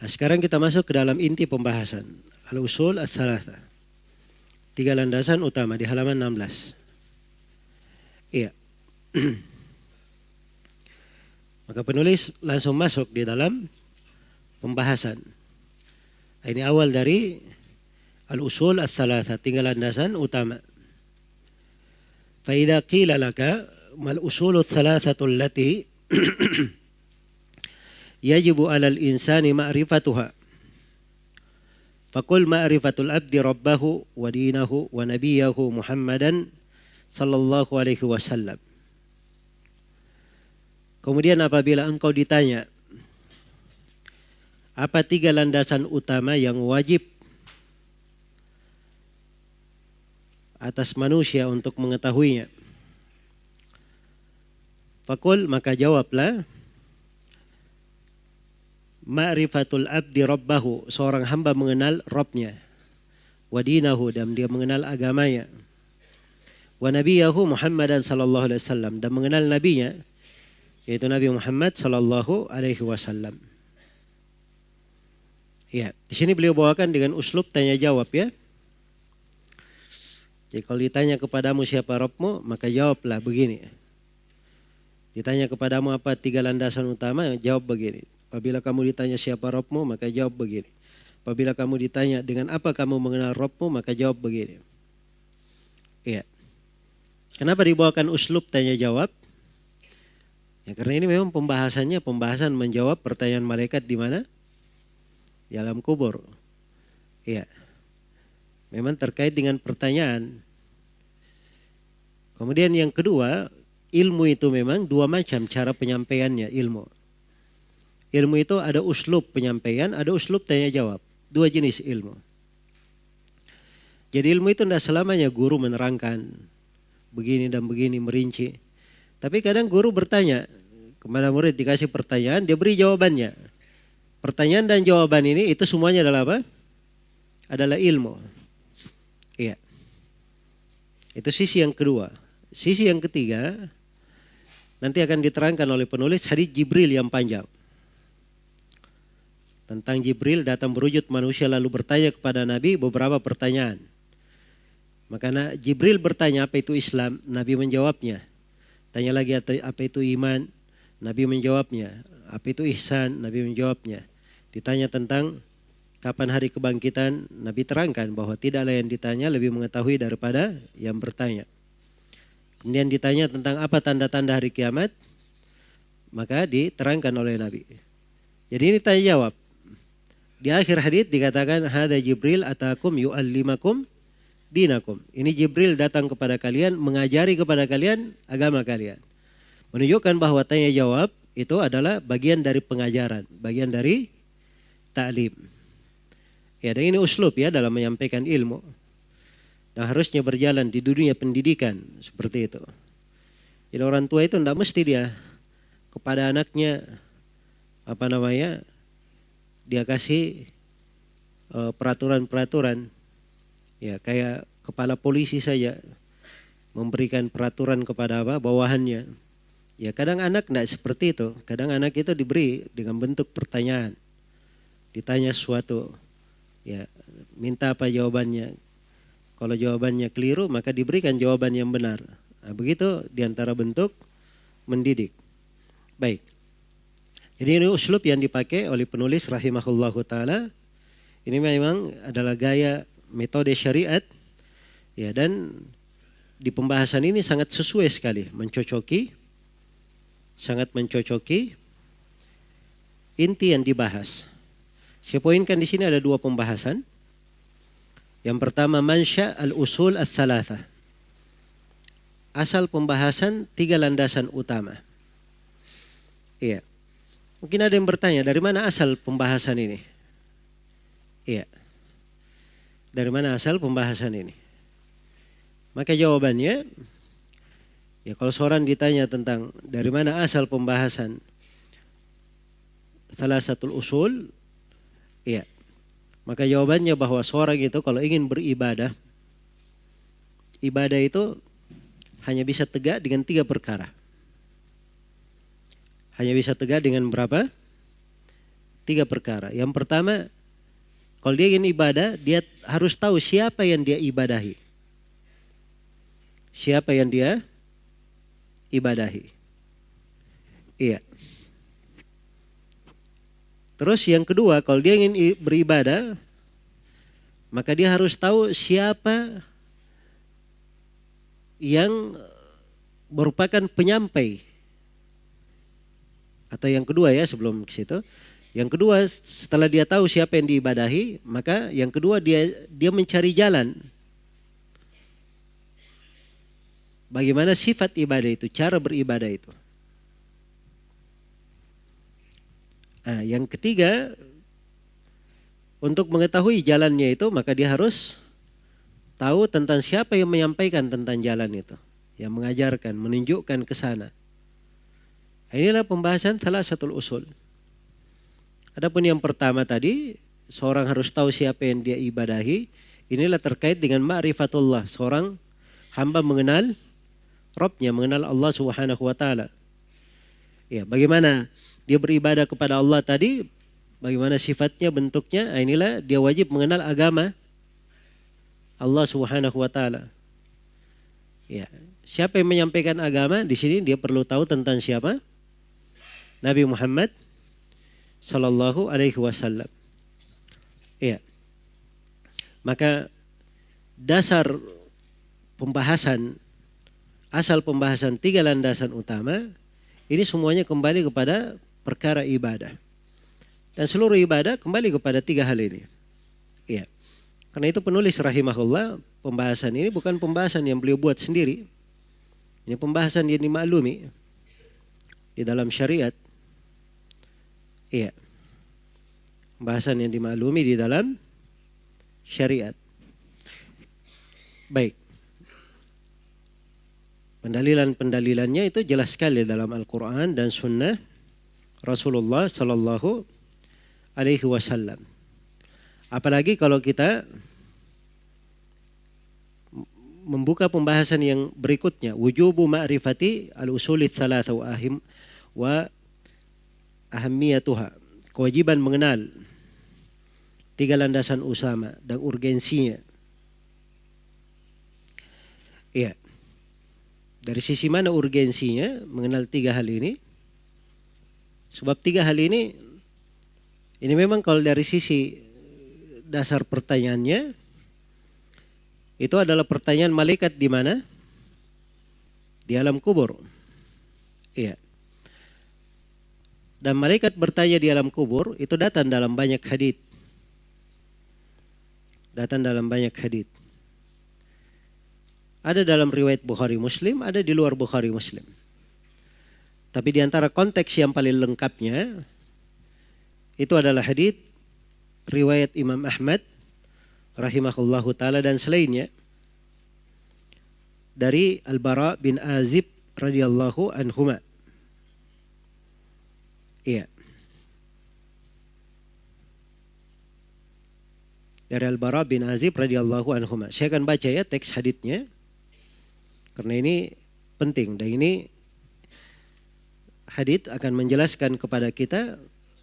Nah, sekarang kita masuk ke dalam inti pembahasan. Al-usul ats-tsalatsa. 3 landasan utama di halaman 16. Iya. Maka penulis langsung masuk di dalam pembahasan. Ini awal dari al-usul ats-tsalatsa, 3 landasan utama. Fa idza qila laka mal usulul tsalatsatu allati yajibu 'alal insani ma'rifatuha. Faqul ma'rifatul abdi rabbahu wa dinahu wa nabiyahu Muhammadan sallallahu alaihi wasallam. Kemudian apabila engkau ditanya apa 3 landasan utama yang wajib atas manusia untuk mengetahuinya, faqul, maka jawablah, ma'rifatul abdi rabbahu, seorang hamba mengenal Rabbnya, wa dinahu, dan dia mengenal agamanya, wa nabiyahu Muhammadan sallallahu alaihi wasallam, dan mengenal nabinya yaitu Nabi Muhammad sallallahu alaihi wasallam. Ya, di sini beliau bawakan dengan uslub tanya jawab ya. Jadi kalau ditanya kepadamu siapa Rabbmu, maka jawablah begini. Ditanya kepadamu apa 3 landasan utama, jawab begini. Apabila kamu ditanya siapa Rabbmu, maka jawab begini. Apabila kamu ditanya dengan apa kamu mengenal Rabbmu, maka jawab begini. Iya. Kenapa dibawakan uslub tanya jawab? Ya, karena ini memang pembahasan menjawab pertanyaan malaikat di mana? Di alam kubur. Iya. Memang terkait dengan pertanyaan. Kemudian yang kedua, ilmu itu memang 2 macam cara penyampaiannya ilmu. Ilmu itu ada uslub penyampaian, ada uslub tanya jawab. 2 jenis ilmu. Jadi ilmu itu tidak selamanya guru menerangkan begini dan begini merinci. Tapi kadang guru bertanya kepada murid, dikasih pertanyaan, dia beri jawabannya. Pertanyaan dan jawaban ini itu semuanya adalah apa? Adalah ilmu. Iya. Itu sisi yang kedua. Sisi yang ketiga nanti akan diterangkan oleh penulis hadits Jibril yang panjang. Tentang Jibril datang berwujud manusia lalu bertanya kepada Nabi beberapa pertanyaan. Maka Jibril bertanya apa itu Islam, Nabi menjawabnya. Tanya lagi apa itu iman, Nabi menjawabnya. Apa itu ihsan, Nabi menjawabnya. Ditanya tentang kapan hari kebangkitan, Nabi terangkan bahwa tidaklah yang ditanya lebih mengetahui daripada yang bertanya. Kemudian ditanya tentang apa tanda-tanda hari kiamat, maka diterangkan oleh Nabi. Jadi ini tanya jawab. Di akhir hadits dikatakan hadza Jibril atakum yu'allimakum dinakum. Ini Jibril datang kepada kalian, mengajari kepada kalian agama kalian. Menunjukkan bahwa tanya jawab itu adalah bagian dari pengajaran, bagian dari ta'lim. Ya, dan ini uslub ya dalam menyampaikan ilmu. Dan harusnya berjalan di dunia pendidikan seperti itu. Jadi orang tua itu tidak mesti dia kepada anaknya dia kasih peraturan-peraturan. Ya, kayak kepala polisi saja memberikan peraturan kepada bawahannya. Ya, kadang anak tidak seperti itu. Kadang anak itu diberi dengan bentuk pertanyaan. Ditanya sesuatu. Ya, minta apa jawabannya. Kalau jawabannya keliru, maka diberikan jawaban yang benar. Nah, begitu diantara bentuk mendidik. Baik. Jadi ini uslub yang dipakai oleh penulis rahimahullahu ta'ala. Ini memang adalah gaya metode syariat. Ya, dan di pembahasan ini sangat sesuai sekali. Sangat mencocoki inti yang dibahas. Saya poinkan di sini ada 2 pembahasan. Yang pertama mansya al-usul ats-tsalatsa. Asal pembahasan 3 landasan utama. Iya. Mungkin ada yang bertanya, dari mana asal pembahasan ini? Iya. Dari mana asal pembahasan ini? Maka jawabannya, ya kalau seorang ditanya tentang dari mana asal pembahasan tsalatsatul usul, iya. Maka jawabannya bahwa seorang itu kalau ingin beribadah, ibadah itu hanya bisa tegak dengan 3 perkara. Hanya bisa tegak dengan berapa? Tiga perkara. Yang pertama, kalau dia ingin ibadah, dia harus tahu siapa yang dia ibadahi. Siapa yang dia ibadahi. Iya. Terus yang kedua, kalau dia ingin beribadah, maka dia harus tahu siapa yang merupakan penyampai. Atau yang kedua ya, sebelum ke situ. Yang kedua, setelah dia tahu siapa yang diibadahi, maka yang kedua dia mencari jalan. Bagaimana sifat ibadah itu, cara beribadah itu. Nah, yang ketiga, untuk mengetahui jalannya itu, maka dia harus tahu tentang siapa yang menyampaikan tentang jalan itu. Yang mengajarkan, menunjukkan ke sana. Inilah pembahasan thalatsatul usul. Adapun yang pertama tadi, seorang harus tahu siapa yang dia ibadahi. Inilah terkait dengan ma'rifatullah. Seorang hamba mengenal Rabbnya, mengenal Allah Subhanahu wa taala. Ya, bagaimana dia beribadah kepada Allah tadi, bagaimana sifatnya, bentuknya, inilah dia wajib mengenal agama Allah Subhanahu wa taala. Ya, siapa yang menyampaikan agama di sini dia perlu tahu tentang siapa? Nabi Muhammad sallallahu alaihi wasallam. Ya. Maka dasar pembahasan, asal pembahasan tiga landasan utama, ini semuanya kembali kepada perkara ibadah. Dan seluruh ibadah kembali kepada tiga hal ini. Ya. Karena itu penulis rahimahullah, pembahasan ini bukan pembahasan yang beliau buat sendiri. Ini pembahasan yang dimaklumi di dalam syariat. Iya. Pembahasan yang dimaklumi di dalam syariat. Baik. Pendalilannya itu jelas sekali dalam Al-Quran dan Sunnah Rasulullah Sallallahu Alaihi Wasallam. Apalagi kalau kita membuka pembahasan yang berikutnya, wujubu ma'rifati al-usuli tsalatsa wa ahammiyatuha, kewajiban mengenal tiga landasan utama dan urgensinya. Iya. Dari sisi mana urgensinya mengenal tiga hal ini? Sebab tiga hal ini memang kalau dari sisi dasar pertanyaannya itu adalah pertanyaan malaikat di mana? Di alam kubur. Iya. Dan malaikat bertanya di alam kubur itu datang dalam banyak hadits. Datang dalam banyak hadits. Ada dalam riwayat Bukhari Muslim, ada di luar Bukhari Muslim. Tapi di antara konteks yang paling lengkapnya itu adalah hadits riwayat Imam Ahmad rahimahullahu taala dan selainnya dari Al-Bara bin Azib radhiyallahu anhuma. Iya. Dari Al-Bara bin Azib radhiyallahu anhuma. Saya akan baca ya teks haditsnya. Karena ini penting dan ini hadits akan menjelaskan kepada kita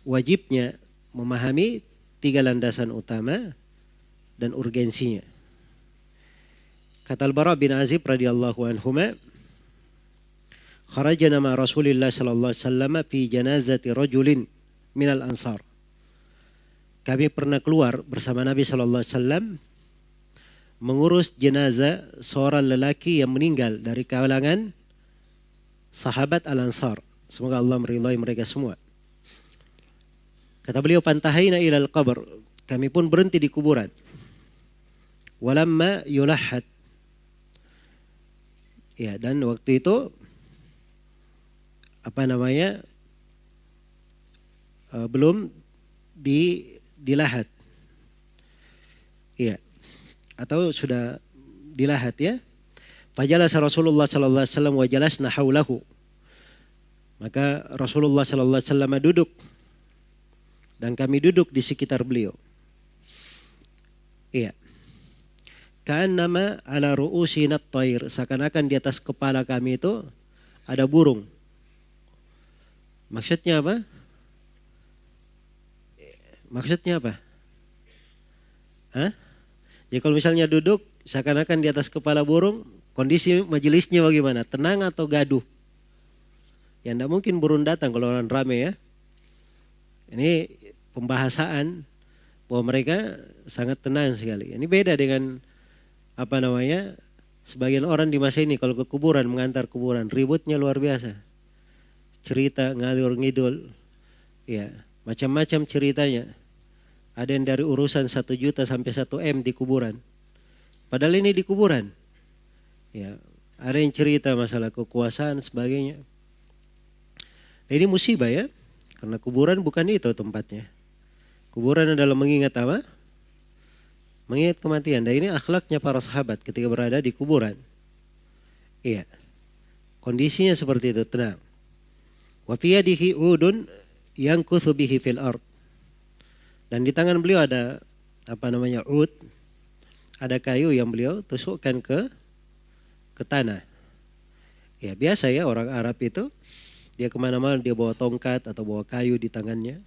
wajibnya memahami tiga landasan utama dan urgensinya. Kata Al-Bara bin Azib radhiyallahu anhuma, kharajna ma Rasulillah sallallahu alaihi wasallam fi janazati rajulin minal ansar. Kami pernah keluar bersama Nabi sallallahu alaihi wasallam mengurus jenazah seorang lelaki yang meninggal dari kalangan sahabat Al-Ansar. Semoga Allah meridhai mereka semua. Kata beliau, "Fantahayna ilal qabr." Kami pun berhenti di kuburan. Walamma yulahad. Ya, dan waktu itu belum dilahat. Iya. Atau sudah dilahat ya. Fajalasa Rasulullah sallallahu alaihi wasallam wa jalasna haulahu. Maka Rasulullah sallallahu alaihi wasallam duduk dan kami duduk di sekitar beliau. Iya. Ka'annama ala ru'usina at-tayr, seakan-akan di atas kepala kami itu ada burung. Maksudnya apa? Maksudnya apa? Hah? Jadi kalau misalnya duduk seakan-akan di atas kepala burung, kondisi majelisnya bagaimana? Tenang atau gaduh? Ya tidak mungkin burung datang kalau orang rame ya. Ini pembahasan bahwa mereka sangat tenang sekali. Ini beda dengan sebagian orang di masa ini kalau ke kuburan, mengantar kuburan, ributnya luar biasa. Cerita ngalur ngidul, ya macam-macam ceritanya. Ada yang dari urusan 1 juta sampai 1 M di kuburan. Padahal ini di kuburan. Ya, ada yang cerita masalah kekuasaan sebagainya. Ini musibah ya, karena kuburan bukan itu tempatnya. Kuburan adalah mengingat apa? Mengingat kematian. Dan ini akhlaknya para sahabat ketika berada di kuburan. Iya. Kondisinya seperti itu, tenang. Wa fi yadihi udun yankuthu bihi fil ard. Dan di tangan beliau ada ud, ada kayu yang beliau tusukkan ke tanah. Ya biasa ya orang Arab itu, dia kemana-mana dia bawa tongkat atau bawa kayu di tangannya.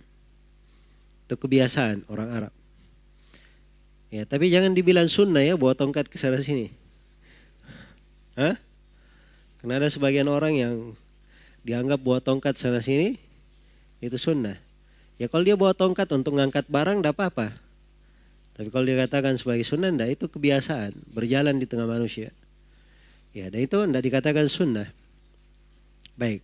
Itu kebiasaan orang Arab. Ya tapi jangan dibilang sunnah ya bawa tongkat ke sana sini. Hah? Karena ada sebagian orang yang dianggap bawa tongkat sana sini itu sunnah. Ya kalau dia bawa tongkat untuk mengangkat barang tidak apa-apa. Tapi kalau dia katakan sebagai sunnah tidak, itu kebiasaan berjalan di tengah manusia. Ya dan itu tidak dikatakan sunnah. Baik.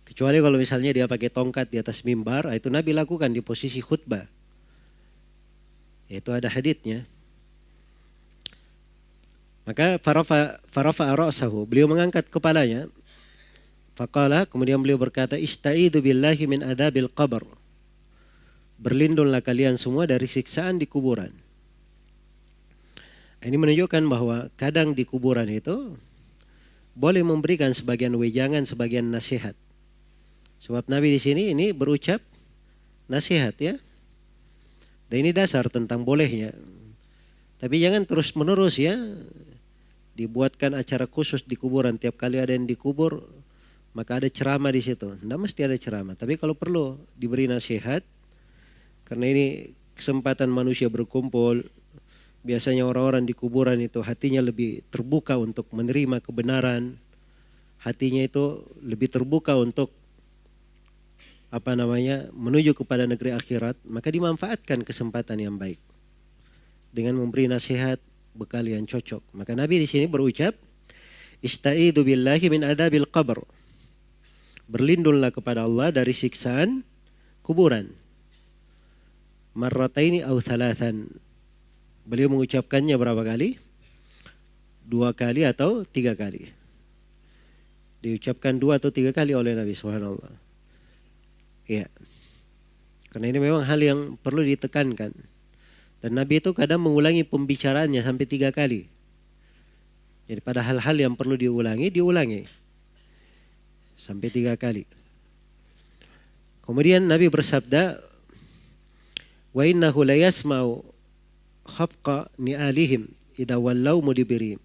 Kecuali kalau misalnya dia pakai tongkat di atas mimbar, itu Nabi lakukan di posisi khutbah. Itu ada haditsnya. Maka farafa ra'sahu, beliau mengangkat kepalanya. Faqala, kemudian beliau berkata, istaidu billahi min adabil qabr. Berlindunglah kalian semua dari siksaan di kuburan. Ini menunjukkan bahwa kadang di kuburan itu boleh memberikan sebagian wejangan, sebagian nasihat. Sebab Nabi di sini ini berucap nasihat ya. Dan ini dasar tentang bolehnya. Tapi jangan terus menerus ya. Dibuatkan acara khusus di kuburan, tiap kali ada yang dikubur maka ada ceramah di situ. Tidak mesti ada ceramah, tapi kalau perlu diberi nasihat, karena ini kesempatan manusia berkumpul. Biasanya orang-orang di kuburan itu hatinya lebih terbuka untuk menerima kebenaran, hatinya itu lebih terbuka untuk menuju kepada negeri akhirat, maka dimanfaatkan kesempatan yang baik dengan memberi nasihat bekal yang cocok. Maka Nabi di sini berucap, istaidu billahi min adabil qabr. Berlindunglah kepada Allah dari siksaan kuburan. Marrataini aw thalathan. Beliau mengucapkannya berapa kali? 2 kali atau 3 kali. Diucapkan 2 atau 3 kali oleh Nabi subhanallah. Ya. Karena ini memang hal yang perlu ditekankan. Dan Nabi itu kadang mengulangi pembicaraannya sampai 3 kali. Jadi pada hal-hal yang perlu diulangi. Sampai 3 kali. Kemudian Nabi bersabda, wa innahu la yasma'u khafqa ni'alihim idza wallaw mudbirin.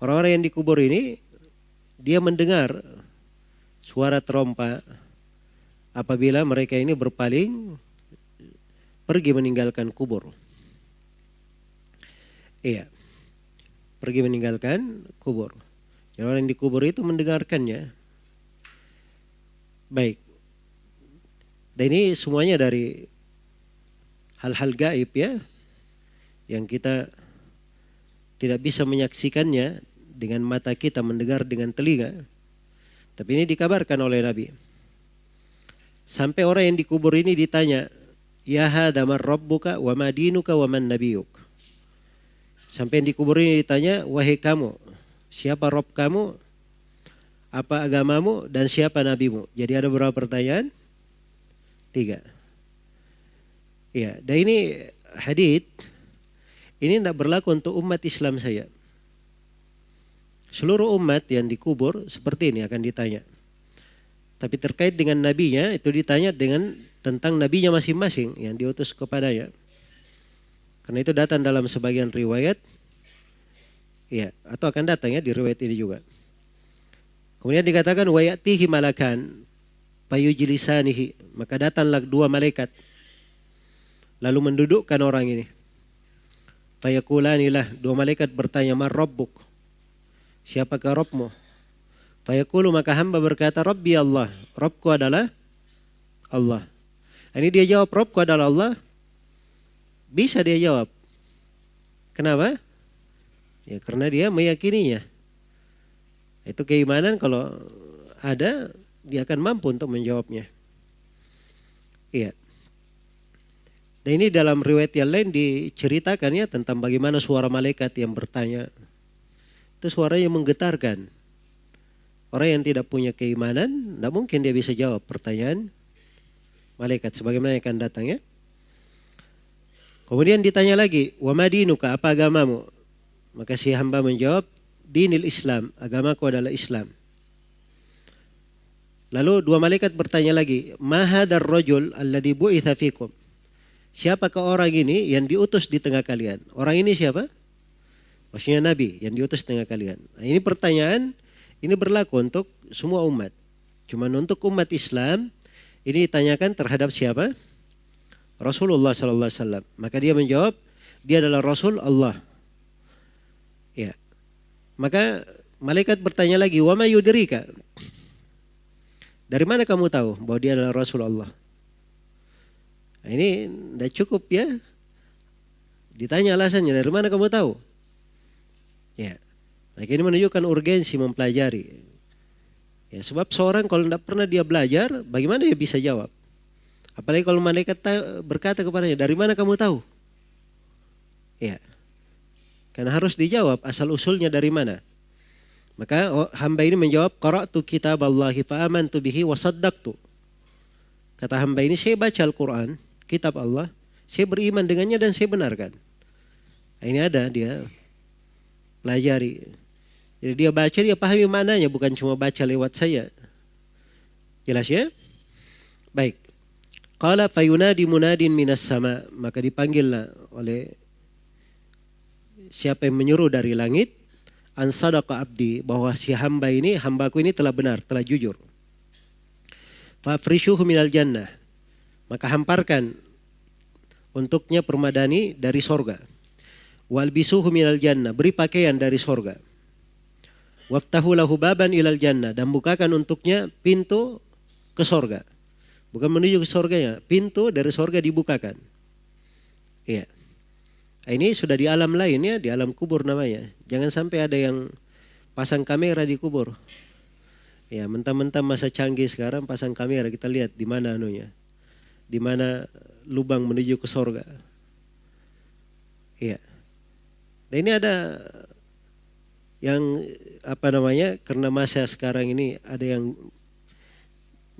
Orang-orang yang dikubur ini dia mendengar suara trompa apabila mereka ini berpaling pergi meninggalkan kubur. Iya. Pergi meninggalkan kubur. Jadi orang yang dikubur itu mendengarkannya. Baik. Dan ini semuanya dari hal-hal gaib ya, yang kita tidak bisa menyaksikannya dengan mata kita, mendengar dengan telinga. Tapi ini dikabarkan oleh Nabi. Sampai orang yang dikubur ini ditanya, ya hadza man rabbuka wa ma dinuka wa man nabiyuk. Sampai yang dikubur ini ditanya, wahai kamu, siapa Rabb kamu, apa agamamu, dan siapa nabimu. Jadi ada berapa pertanyaan? 3. Ya, dan ini hadits ini tidak berlaku untuk umat Islam saja. Seluruh umat yang dikubur seperti ini akan ditanya. Tapi terkait dengan nabinya itu ditanya tentang nabinya masing-masing yang diutus kepadanya. Karena itu datang dalam sebagian riwayat, ya, atau akan datang ya di riwayat ini juga. Kemudian dikatakan wa ya'tihi malakan fayujlisanihi, maka datanglah 2 malaikat. lalu mendudukkan orang ini. Fayakulanilah, dua malaikat bertanya, "Man rabbuk?" Siapakah Rabbmu? Fayaqulu, maka hamba berkata, "Rabbi Allah." Rabbku adalah Allah. Ini dia jawab, Rabbku adalah Allah. Bisa dia jawab. Kenapa? Ya karena dia meyakininya. Itu keimanan, kalau ada dia akan mampu untuk menjawabnya. Iya. Dan ini dalam riwayat yang lain diceritakan ya tentang bagaimana suara malaikat yang bertanya. Itu suara yang menggetarkan. Orang yang tidak punya keimanan, tidak mungkin dia bisa jawab pertanyaan malaikat sebagaimana yang akan datang ya. Kemudian ditanya lagi, "Wa madinuka, apa agamamu?" Maka si hamba menjawab, "Dinil Islam, agamaku adalah Islam." Lalu dua malaikat bertanya lagi, "Ma hadzal rajul alladzi bu'itsa fikum?" Siapakah orang ini yang diutus di tengah kalian? Orang ini siapa? Maksudnya Nabi yang diutus di tengah kalian. Nah, ini pertanyaan, ini berlaku untuk semua umat. Cuman untuk umat Islam, ini ditanyakan terhadap siapa? Rasulullah sallallahu alaihi wasallam. Maka dia menjawab, dia adalah Rasul Allah. Ya. Maka malaikat bertanya lagi, "Wa ma yudrika?" Dari mana kamu tahu bahwa dia adalah Rasul Allah? Nah, ini tidak cukup ya. Ditanya alasannya, dari mana kamu tahu? Ya. Nah, ini menunjukkan urgensi mempelajari. Ya, sebab seorang kalau tidak pernah dia belajar, bagaimana dia bisa jawab? Apalagi kalau malaikat berkata kepadanya, "Dari mana kamu tahu?" Ya. Karena harus dijawab asal usulnya dari mana. Maka hamba ini menjawab, "Qara'tu kitaballahi fa amantu bihi wa saddaqtu." Kata hamba ini, saya baca Al-Quran, kitab Allah, saya beriman dengannya dan saya benarkan. Nah, ini ada dia pelajari. Jadi dia baca, dia pahami maknanya, bukan cuma baca lewat saya. Jelas ya? Baik. Qala fayunadi munadin minas sama. Maka dipanggillah oleh siapa yang menyuruh dari langit. An sadaqa abdi, bahwa si hamba ini, hambaku ini telah benar, telah jujur. Fafrishuhu minal jannah. Maka hamparkan untuknya permadani dari sorga. Walbisuhu minal jannah, beri pakaian dari sorga. Waftahu lahu baban ilal jannah, dan bukakan untuknya pintu ke sorga. Bukan menuju ke sorganya, pintu dari sorga dibukakan. Iya. Ini sudah di alam lain ya, di alam kubur namanya. Jangan sampai ada yang pasang kamera di kubur. Ya, mentang-mentang masa canggih sekarang pasang kamera, kita lihat di mana anunya. Di mana lubang menuju ke sorga. Iya. Dan ini ada yang karena masa sekarang ini ada yang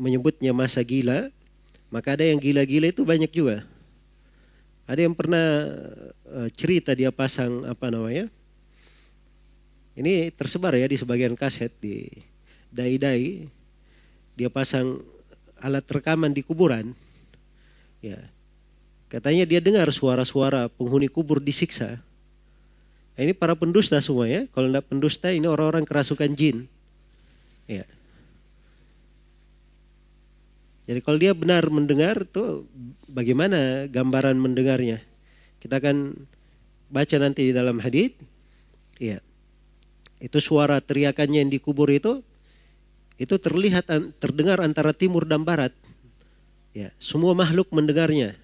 menyebutnya masa gila, maka ada yang gila-gila itu banyak juga. Ada yang pernah cerita dia pasang ini tersebar ya di sebagian kaset di dai-dai, dia pasang alat rekaman di kuburan. Ya. Katanya dia dengar suara-suara penghuni kubur disiksa. Nah, ini para pendusta semua ya. Kalau tidak pendusta ini orang-orang kerasukan jin. Ya. Jadi kalau dia benar mendengar tuh bagaimana gambaran mendengarnya. Kita akan baca nanti di dalam hadits. Ya. Itu suara teriakannya yang dikubur itu terdengar antara timur dan barat. Ya, semua makhluk mendengarnya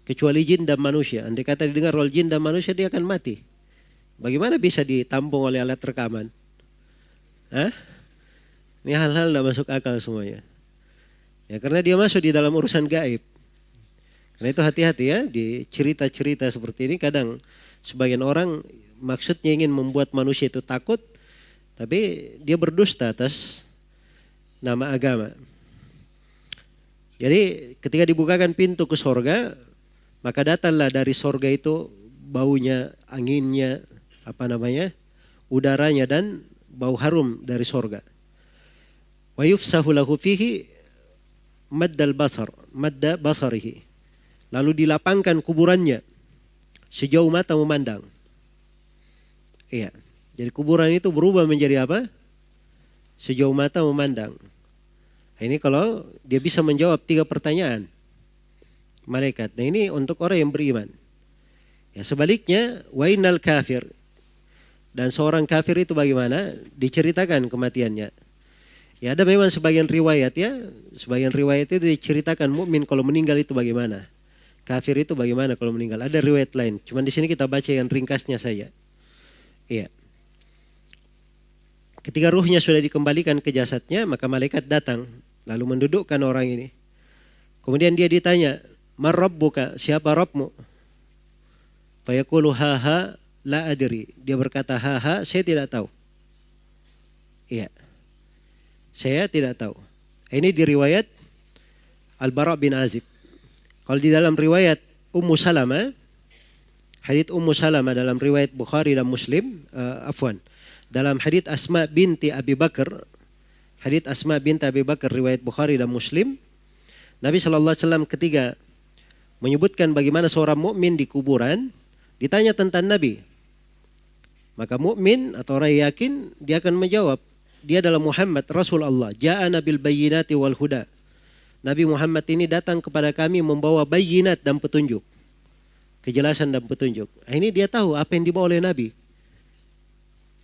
kecuali jin dan manusia. Andai kata didengar oleh jin dan manusia, dia akan mati. Bagaimana bisa ditampung oleh alat rekaman? Hah? Ini hal-hal tidak masuk akal semuanya. Ya, karena dia masuk di dalam urusan gaib. Karena itu hati-hati ya di cerita-cerita seperti ini. Kadang sebagian orang maksudnya ingin membuat manusia itu takut, tapi dia berdusta atas nama agama. Jadi ketika dibukakan pintu ke sorga, maka datanglah dari sorga itu baunya, anginnya, udaranya dan bau harum dari sorga. Wa yufsahu lahu fihi madda basarihi. Lalu dilapangkan kuburannya sejauh mata memandang. Iya. Jadi kuburan itu berubah menjadi apa? Sejauh mata memandang. Ini kalau dia bisa menjawab 3 pertanyaan. malaikat. Nah ini untuk orang yang beriman. Ya sebaliknya, wa innal kafir. Dan seorang kafir itu bagaimana? Diceritakan kematiannya. Ya ada memang sebagian riwayat ya. Sebagian riwayat itu diceritakan mukmin kalau meninggal itu bagaimana. Kafir itu bagaimana kalau meninggal. Ada riwayat lain. Cuman di sini kita baca yang ringkasnya saja. Iya. Ketika ruhnya sudah dikembalikan ke jasadnya, maka malaikat datang. Lalu mendudukkan orang ini. Kemudian dia ditanya, "Man rabbuka?" Siapa Rabbmu? Fayaqulu haha la adri. Dia berkata, haha, saya tidak tahu. Iya. Saya tidak tahu. Ini di riwayat Al-Bara bin Azib. Kalau di dalam riwayat Ummu Salamah, hadits Ummu Salamah dalam riwayat Bukhari dan Muslim, dalam hadits Asma binti Abi Bakar, hadits Asma binti Abi Bakar riwayat Bukhari dan Muslim, Nabi SAW ketika menyebutkan bagaimana seorang mukmin di kuburan, ditanya tentang Nabi. Maka mukmin atau orang yakin dia akan menjawab, dia adalah Muhammad Rasul Allah, ja'ana bil bayyinati wal huda. Nabi Muhammad ini datang kepada kami membawa bayyinat dan petunjuk. Kejelasan dan petunjuk. Ini dia tahu apa yang dibawa oleh Nabi.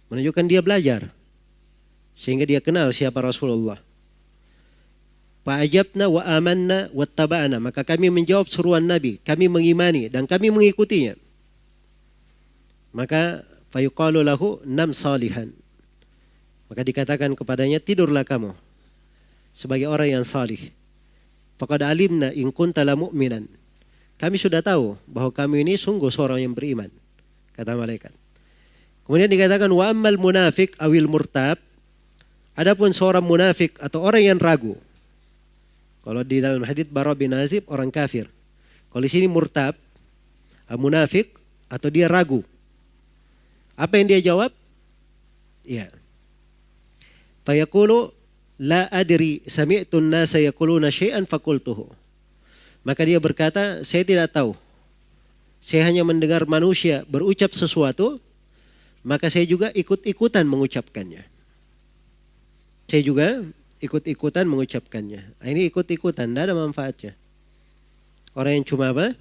Menunjukkan dia belajar. Sehingga dia kenal siapa Rasulullah. Fa'ajabna wa amanna wattaba'na. Maka kami menjawab seruan Nabi. Kami mengimani dan kami mengikutinya. Maka fayuqalu lahu nam salihan. Maka dikatakan kepadanya, tidurlah kamu sebagai orang yang salih. Faqad alimna in kunta la mu'minan. Kami sudah tahu bahwa kamu ini sungguh seorang yang beriman, kata malaikat. Kemudian dikatakan wa ammal munafik awil murtab. Adapun seorang munafik atau orang yang ragu. Kalau di dalam hadits Bara bin Azib orang kafir. Kalau di sini murtab, munafik atau dia ragu. Apa yang dia jawab? Ya. Fayaqulu la adri sami'tu an-nasa yaquluna syai'an faqultuhu. Maka dia berkata, saya tidak tahu. Saya hanya mendengar manusia berucap sesuatu, maka saya juga ikut-ikutan mengucapkannya. Saya juga ikut-ikutan mengucapkannya. Nah, ini ikut-ikutan, tidak ada manfaatnya. Orang yang cuma apa?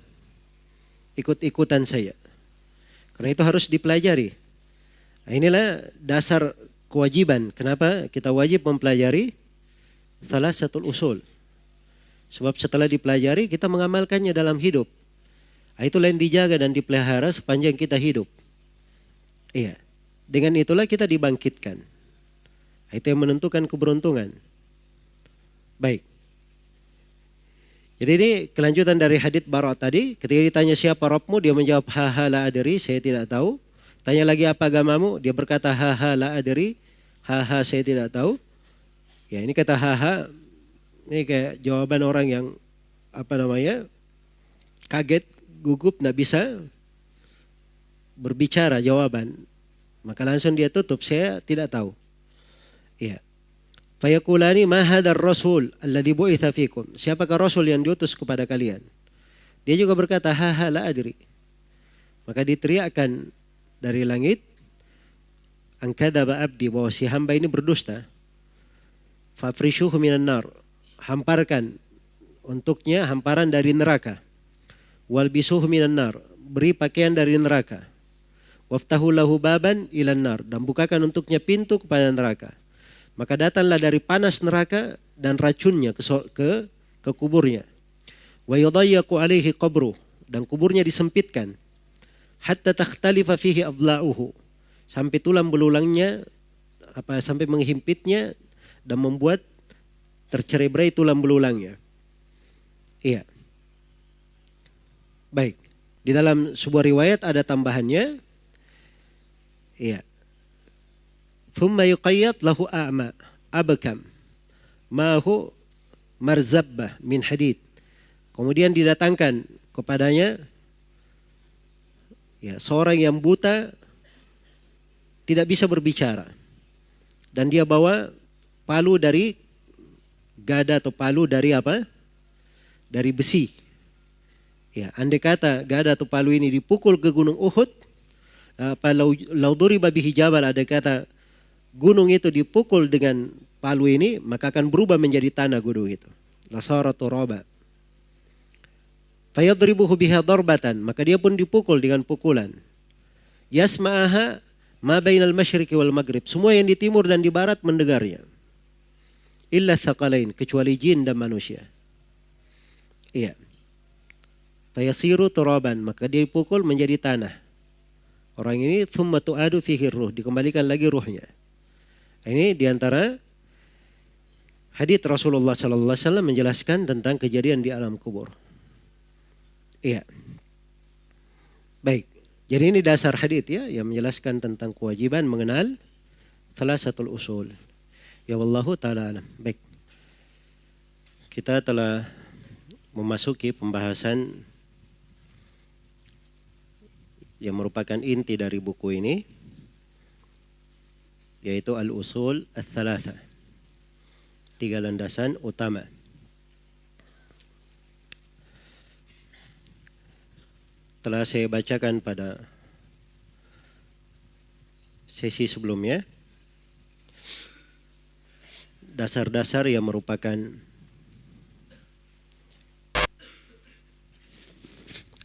Ikut-ikutan saya. Karena itu harus dipelajari. Nah, inilah dasar kewajiban. Kenapa kita wajib mempelajari salah satu usul? Sebab setelah dipelajari kita mengamalkannya dalam hidup. Itulah yang dijaga dan dipelihara sepanjang kita hidup. Iya. Dengan itulah kita dibangkitkan. Itu yang menentukan keberuntungan. Baik. Jadi ini kelanjutan dari hadits Bara tadi. Ketika ditanya siapa Rabbmu, dia menjawab haha la adri, saya tidak tahu. Tanya lagi apa agamamu, dia berkata haha la adri, haha saya tidak tahu. Ya ini kata haha, ini kayak jawaban orang yang kaget, gugup, nggak bisa berbicara jawaban. Maka langsung dia tutup, saya tidak tahu. Ya. Fayaqulani ma hadzal rasul alladzi bu'itsa fikum. Siapakah rasul yang diutus kepada kalian? Dia juga berkata haha la adri. Maka diteriakkan dari langit, angkadzaba abdi, bahwa si hamba ini berdusta. Fafrishuhu minan nar. Hamparkan untuknya hamparan dari neraka. Walbisuhu minan nar. Beri pakaian dari neraka. Waftahu lahu baban ilan nar. Dan bukakan untuknya pintu kepada neraka. Maka datanglah dari panas neraka dan racunnya ke kuburnya. Wa yudayyaku alaihi qabruh. Dan kuburnya disempitkan. Hatta takhtalifa fihi adla'uhu. Sampai tulang belulangnya, sampai menghimpitnya dan membuat tercerai-berai tulang belulangnya. Iya. Baik. Di dalam sebuah riwayat ada tambahannya. Iya. Thumma yuqayyad lahu a'ma abkam mahu marzabbah min hadid. Kemudian didatangkan kepadanya ya seorang yang buta, tidak bisa berbicara, dan dia bawa palu dari gada atau palu dari apa? Dari besi. Ya, andai kata gada atau palu ini dipukul ke gunung Uhud, lau duriba bihi jabal, ada kata gunung itu dipukul dengan palu ini, maka akan berubah menjadi tanah gunung itu. Lasara turaba. Fayadribuhu biha darbatan, maka dia pun dipukul dengan pukulan. Yasma'aha ma bainal masyriqi wal maghrib, semua yang di timur dan di barat mendengarnya. Illa tsaqalain, kecuali jin dan manusia. Iya. Fayasiru turaban, maka dia dipukul menjadi tanah. Orang ini thumma tu'adu fihi ruh, dikembalikan lagi ruhnya. Ini diantara hadits Rasulullah sallallahu alaihi wasallam menjelaskan tentang kejadian di alam kubur. Iya. Baik. Jadi ini dasar hadits ya yang menjelaskan tentang kewajiban mengenal thalathatul usul. Ya wallahu taala alam. Baik. Kita telah memasuki pembahasan yang merupakan inti dari buku ini, yaitu al-usul ats-tsalatsa. 3 landasan utama. Telah saya bacakan pada sesi sebelumnya dasar-dasar yang merupakan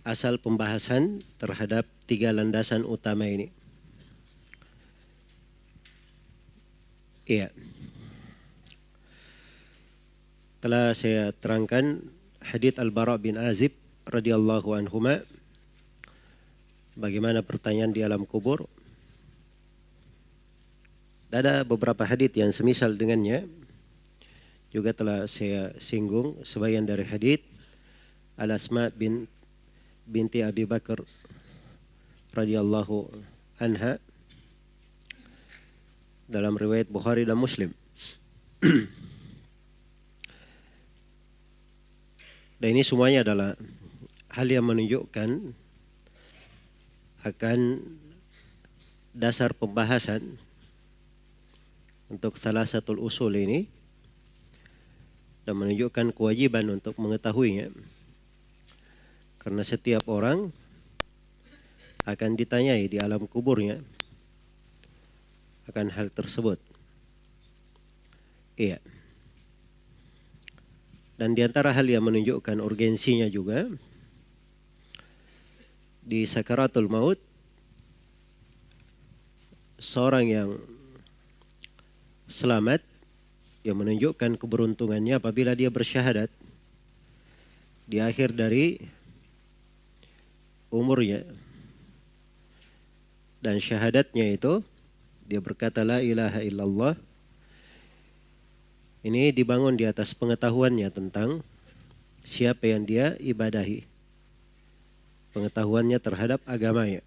asal pembahasan terhadap 3 landasan utama ini. Iya. Telah saya terangkan hadits Al-Bara' bin Azib radhiyallahu anhuma, bagaimana pertanyaan di alam kubur. Ada beberapa hadits yang semisal dengannya. Juga telah saya singgung sebagian dari hadits Al-Asma binti Abi Bakar radhiyallahu anha dalam riwayat Bukhari dan Muslim. Dan ini semuanya adalah hal yang menunjukkan akan dasar pembahasan untuk thalathatul usul ini dan menunjukkan kewajiban untuk mengetahuinya. Karena setiap orang akan ditanyai di alam kuburnya akan hal tersebut. Iya. Dan di antara hal yang menunjukkan urgensinya juga, di sakaratul maut, seorang yang selamat, yang menunjukkan keberuntungannya apabila dia bersyahadat di akhir dari umurnya. Dan syahadatnya itu, dia berkata la ilaha illallah. Ini dibangun di atas pengetahuannya tentang siapa yang dia ibadahi. Pengetahuannya terhadap agamanya.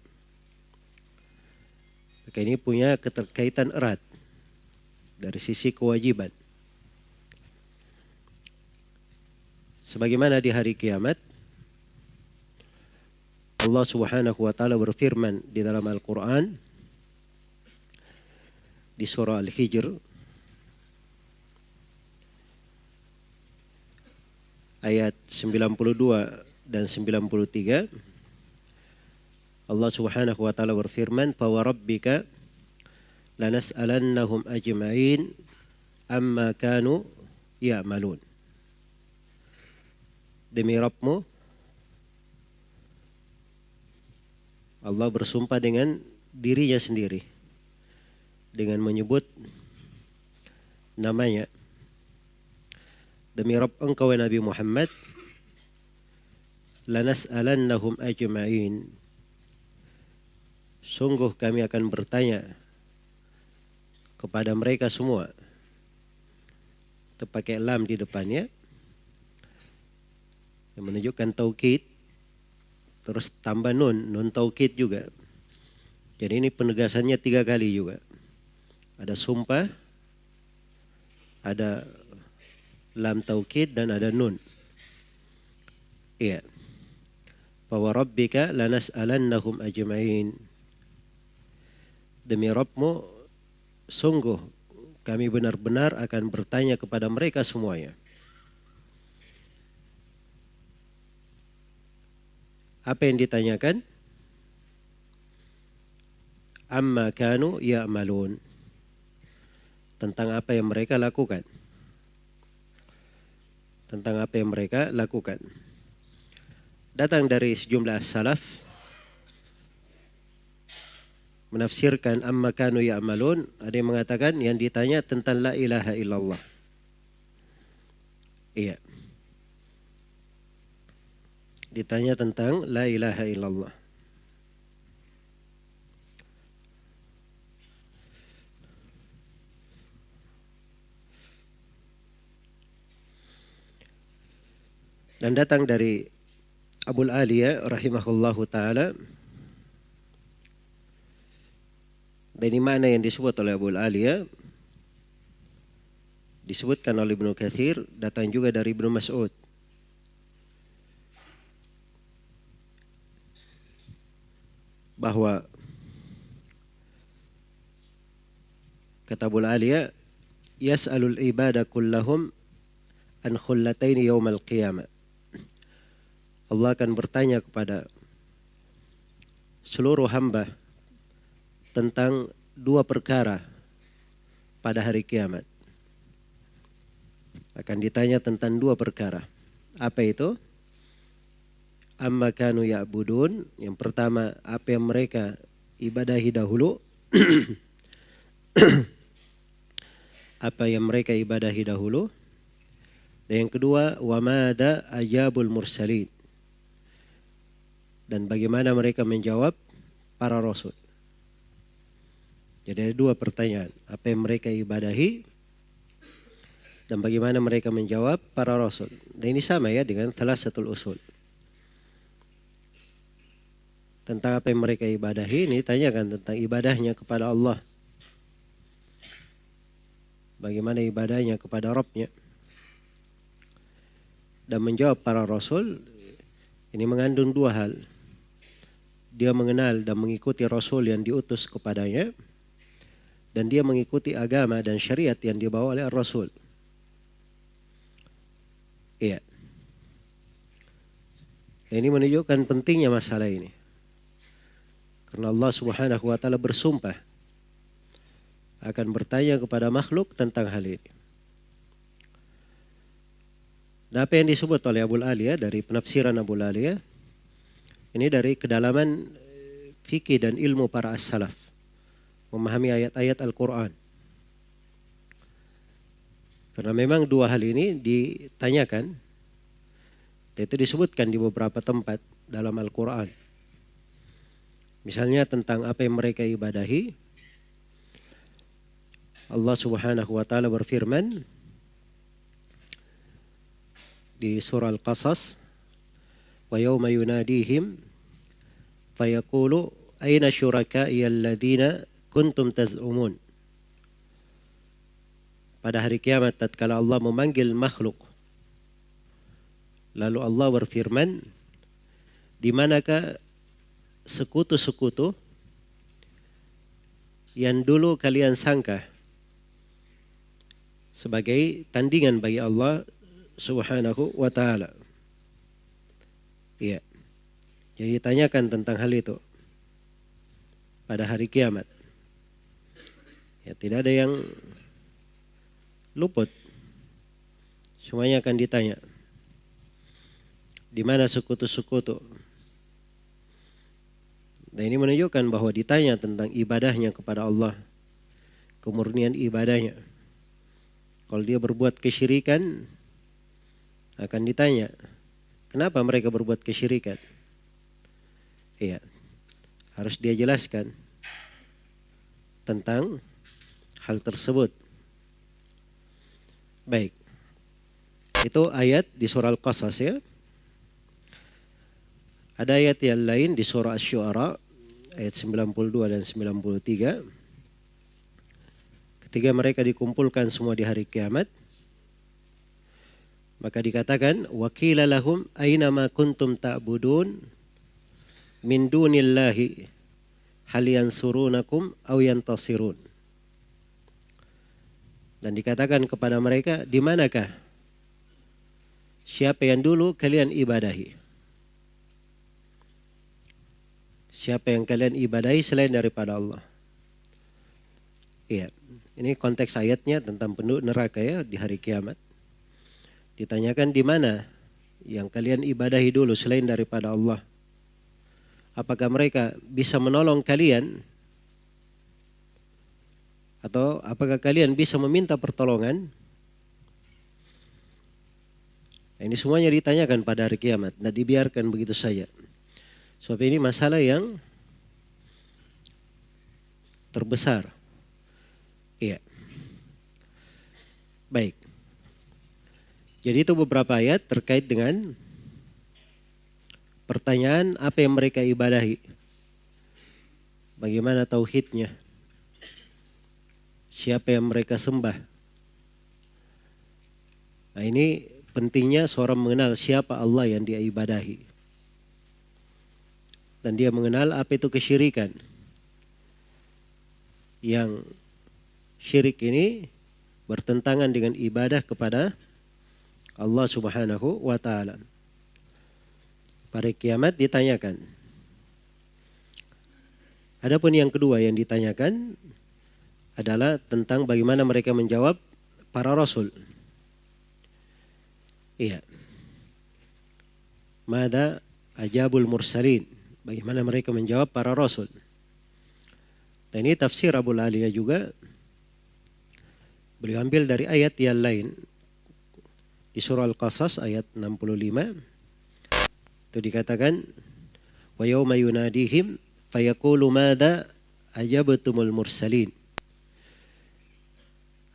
Maka ini punya keterkaitan erat dari sisi kewajiban. Sebagaimana di hari kiamat, Allah Subhanahu wa taala berfirman di dalam Al-Qur'an di surah Al-Hijr ayat 92 dan 93, Allah Subhanahu wa taala berfirman, "Fa wa rabbika lanas'alannahum ajma'in amma kanu ya'malun." Demi Rabbmu, Allah bersumpah dengan dirinya sendiri dengan menyebut namanya. Demi Rabb engkau Nabi Muhammad, lanas'alannahum ajma'in, sungguh kami akan bertanya kepada mereka semua. Itu pakai lam di depannya yang menunjukkan taukid, terus tambah nun taukid juga. Jadi ini penegasannya 3 kali juga. Ada sumpah, ada lam taukid, dan ada nun. Iya. Fa wa rabbika lanas'alannahum ajma'in. Demi Rabbmu, sungguh kami benar-benar akan bertanya kepada mereka semuanya. Apa yang ditanyakan? Amma kanu ya'malun. Tentang apa yang mereka lakukan. Tentang apa yang mereka lakukan. datang dari sejumlah salaf menafsirkan amma kanu ya'malun. Ada yang mengatakan yang ditanya tentang la ilaha illallah. Iya. Ditanya tentang la ilaha illallah. Dan datang dari Abul Aliyah rahimahullahu ta'ala. Dan ini mana yang disebut oleh Abul Aliyah, disebutkan oleh Ibnu Katsir, datang juga dari Ibnu Mas'ud. Bahwa kata Abul Aliyah, yas'alul ibadah kullahum an khullataini yaumal qiyamah. Allah akan bertanya kepada seluruh hamba tentang dua perkara pada hari kiamat. Akan ditanya tentang dua perkara. Apa itu? Amma kanu ya'budun. Yang pertama, apa yang mereka ibadahi dahulu. Apa yang mereka ibadahi dahulu. Dan yang kedua, wa mada ajabul mursalin. Dan bagaimana mereka menjawab para rasul. Jadi ada dua pertanyaan. Apa yang mereka ibadahi dan bagaimana mereka menjawab para rasul. Dan ini sama ya dengan thalatsatul usul. Tentang apa yang mereka ibadahi, ini tanyakan tentang ibadahnya kepada Allah. Bagaimana ibadahnya kepada Rabbnya. Dan menjawab para rasul, ini mengandung dua hal. Dia mengenal dan mengikuti rasul yang diutus kepadanya. Dan dia mengikuti agama dan syariat yang dibawa oleh rasul. Iya. Dan ini menunjukkan pentingnya masalah ini. Karena Allah Subhanahu wa ta'ala bersumpah akan bertanya kepada makhluk tentang hal ini. Dan apa yang disebut oleh Abul Aliyah dari penafsiran Abul Aliyah, ini dari kedalaman fikih dan ilmu para as-salaf, memahami ayat-ayat Al-Quran. Karena memang dua hal ini ditanyakan, itu disebutkan di beberapa tempat dalam Al-Quran. Misalnya tentang apa yang mereka ibadahi, Allah Subhanahu wa ta'ala berfirman di surah Al-Qasas, wa yawma yunadihim fayaqulu aina syuraka'i alladhina kuntum taz'umun. Pada hari kiamat tatkala Allah memanggil makhluk, lalu Allah berfirman, di manakah sekutu-sekutu yang dulu kalian sangka sebagai tandingan bagi Allah Subhanahu wa ta'ala. Iya. Jadi ditanyakan tentang hal itu pada hari kiamat. Ya, tidak ada yang luput. Semuanya akan ditanya. Di mana sekutu-sekutu? Dan ini menunjukkan bahwa ditanya tentang ibadahnya kepada Allah. Kemurnian ibadahnya. Kalau dia berbuat kesyirikan, akan ditanya, kenapa mereka berbuat kesyirikan? Iya, harus dia jelaskan tentang hal tersebut. Baik, itu ayat di surah Al-Qasas ya. Ada ayat yang lain di surah Asy-Syu'ara ayat 92 dan 93. Ketika mereka dikumpulkan semua di hari kiamat, maka dikatakan wa qila lahum aina ma kuntum ta'budun min dunillahi hal yansurunakum aw yantasirun. Dan dikatakan kepada mereka, di manakah siapa yang dulu kalian ibadahi? Siapa yang kalian ibadahi selain daripada Allah? Iya, ini konteks ayatnya tentang penduduk neraka ya di hari kiamat. Ditanyakan di mana yang kalian ibadahi dulu selain daripada Allah, apakah mereka bisa menolong kalian? Atau apakah kalian bisa meminta pertolongan? Nah, ini semuanya ditanyakan pada hari kiamat. Nah, dibiarkan begitu saja. Sebab ini masalah yang terbesar. Iya. Baik. Jadi itu beberapa ayat terkait dengan pertanyaan apa yang mereka ibadahi. Bagaimana tauhidnya? Siapa yang mereka sembah? Nah, ini pentingnya seorang mengenal siapa Allah yang dia ibadahi. Dan dia mengenal apa itu kesyirikan. Yang syirik ini bertentangan dengan ibadah kepada Allah Subhanahu wa ta'ala. Pada kiamat ditanyakan. Adapun yang kedua yang ditanyakan adalah tentang bagaimana mereka menjawab para rasul. Iya. Mada ajabul mursalin. Bagaimana mereka menjawab para rasul. Dan ini tafsir Abu Aliyah juga. Beliau ambil dari ayat yang lain. Di surah Al-Qasas ayat 65. Itu dikatakan. Wa yawma yunadihim fayaqulu mada ajabtumul mursalin.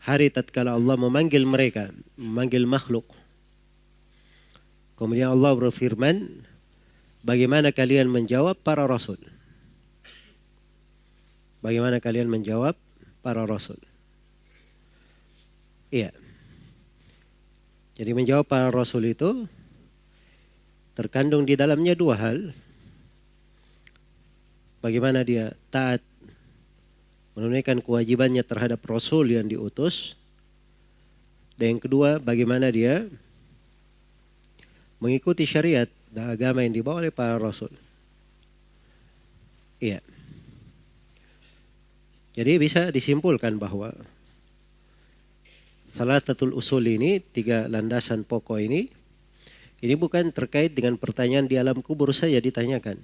Hari tatkala Allah memanggil mereka, memanggil makhluk. Kemudian Allah berfirman, bagaimana kalian menjawab para rasul? Bagaimana kalian menjawab para rasul? Iya. Jadi menjawab para rasul itu terkandung di dalamnya dua hal. Bagaimana dia taat menunaikan kewajibannya terhadap Rasul yang diutus. Dan yang kedua, bagaimana dia mengikuti syariat dan agama yang dibawa oleh para Rasul. Iya. Jadi bisa disimpulkan bahwa Thalathatul usul ini, 3 landasan pokok ini bukan terkait dengan pertanyaan di alam kubur saja ditanyakan.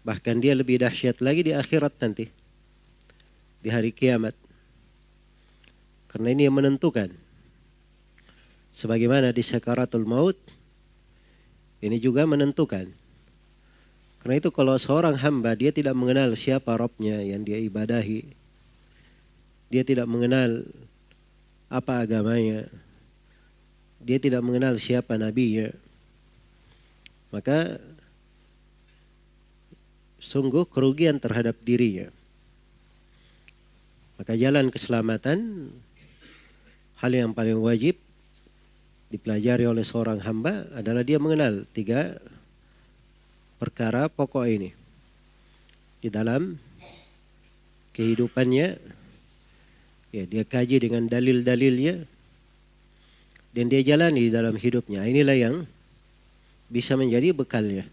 Bahkan dia lebih dahsyat lagi di akhirat nanti. Di hari kiamat. Karena ini yang menentukan. Sebagaimana di sakaratul maut, ini juga menentukan. Karena itu kalau seorang hamba dia tidak mengenal siapa Rabbnya yang dia ibadahi, dia tidak mengenal apa agamanya, dia tidak mengenal siapa nabinya, maka sungguh kerugian terhadap dirinya. Maka jalan keselamatan, hal yang paling wajib dipelajari oleh seorang hamba adalah dia mengenal 3 perkara pokok ini. Di dalam kehidupannya, ya, dia kaji dengan dalil-dalilnya, dan dia jalani di dalam hidupnya. Inilah yang bisa menjadi bekalnya.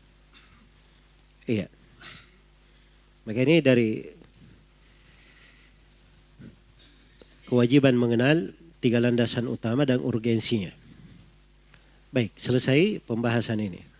Iya. Maka ini dari kewajiban mengenal 3 landasan utama dan urgensinya. Baik, selesai pembahasan ini.